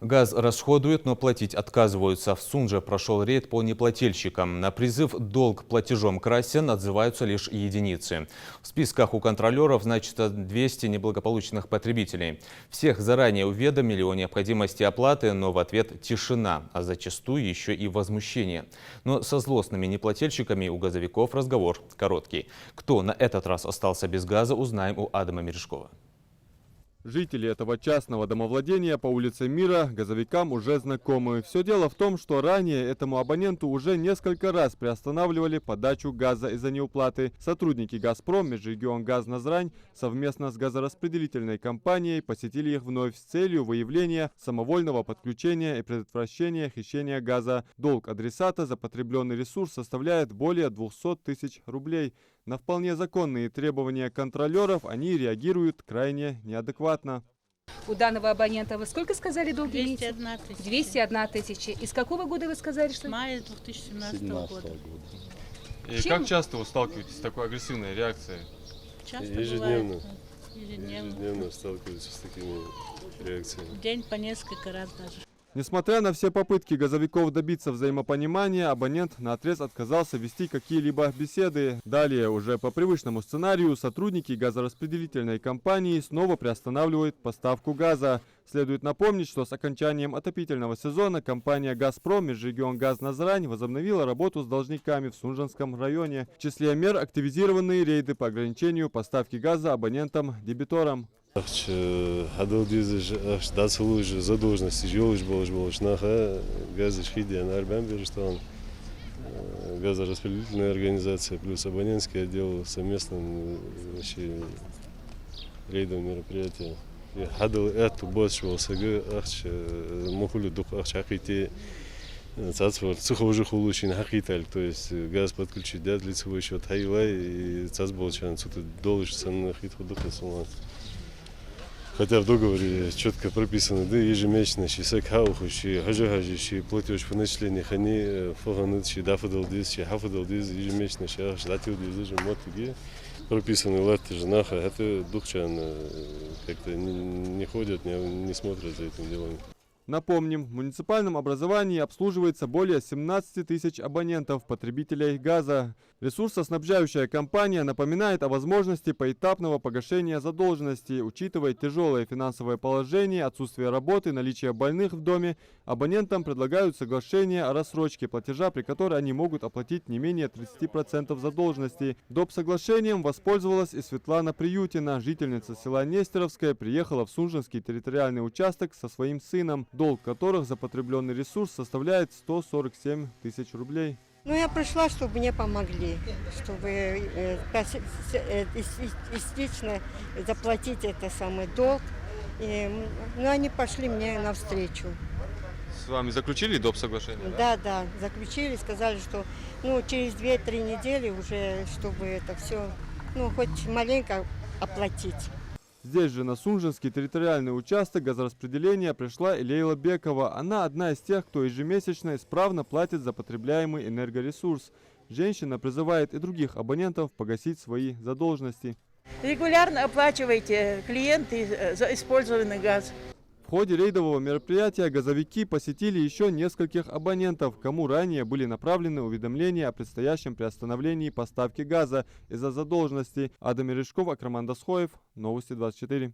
Газ расходуют, но платить отказываются. В Сунже прошел рейд по неплательщикам. На призыв «Долг платежом красен» отзываются лишь единицы. В списках у контролеров значится 200 неблагополучных потребителей. Всех заранее уведомили о необходимости оплаты, но в ответ тишина, а зачастую еще и возмущение. Но со злостными неплательщиками у газовиков разговор короткий. Кто на этот раз остался без газа, узнаем у Адама Мережкова. Жители этого частного домовладения по улице Мира газовикам уже знакомы. Все дело в том, что ранее этому абоненту уже несколько раз приостанавливали подачу газа из-за неуплаты. Сотрудники «Газпром» Межрегионгаз Назрань совместно с газораспределительной компанией посетили их вновь с целью выявления самовольного подключения и предотвращения хищения газа. Долг адресата за потребленный ресурс составляет более 200 тысяч рублей. На вполне законные требования контролеров они реагируют крайне неадекватно. У данного абонента вы сколько сказали долги? 201 тысяча. 201 тысяча. Из какого года вы сказали, что? С мая 2017 года. И как часто вы сталкиваетесь с такой агрессивной реакцией? Часто Ежедневно. бывает. Ежедневно. Ежедневно сталкиваются с такими реакциями. В день по несколько раз даже. Несмотря на все попытки газовиков добиться взаимопонимания, абонент наотрез отказался вести какие-либо беседы. Далее, уже по привычному сценарию, сотрудники газораспределительной компании снова приостанавливают поставку газа. Следует напомнить, что с окончанием отопительного сезона компания «Газпром» Межрегионгаз Назрань возобновила работу с должниками в Сунжанском районе. В числе мер активизированные рейды по ограничению поставки газа абонентам-дебиторам. Задолженности газораспределительная организация плюс абонентский отдел совместным рейдовым мероприятием. То есть газ подключить, да, лицевой счет хайвай и хотя в договоре четко прописано, да, ежемесячно платеж по начислению ежемесячно прописаны, это духчан как-то не ходят, не смотрят за этим делом. Напомним, в муниципальном образовании обслуживается более 17 тысяч абонентов, потребителей газа. Ресурсоснабжающая компания напоминает о возможности поэтапного погашения задолженности. Учитывая тяжелое финансовое положение, отсутствие работы, наличие больных в доме, абонентам предлагают соглашение о рассрочке платежа, при которой они могут оплатить не менее 30% задолженности. Доп. Соглашением воспользовалась и Светлана Приютина. Жительница села Нестеровская приехала в Сунжанский территориальный участок со своим сыном, долг которых за потребленный ресурс составляет 147 тысяч рублей. Ну, я пришла, чтобы мне помогли, чтобы частично заплатить это самый долг. Но они пошли мне навстречу. С вами заключили доп. Соглашение? Да, заключили, сказали, что через 2-3 недели уже, чтобы это все, хоть маленько оплатить. Здесь же на Сунжанский территориальный участок газораспределения пришла и Лейла Бекова. Она одна из тех, кто ежемесячно исправно платит за потребляемый энергоресурс. Женщина призывает и других абонентов погасить свои задолженности. Регулярно оплачивайте клиенты за использованный газ. В ходе рейдового мероприятия газовики посетили еще нескольких абонентов, кому ранее были направлены уведомления о предстоящем приостановлении поставки газа из-за задолженности. Адам Мережков, Акраман Дасхоев, Новости 24.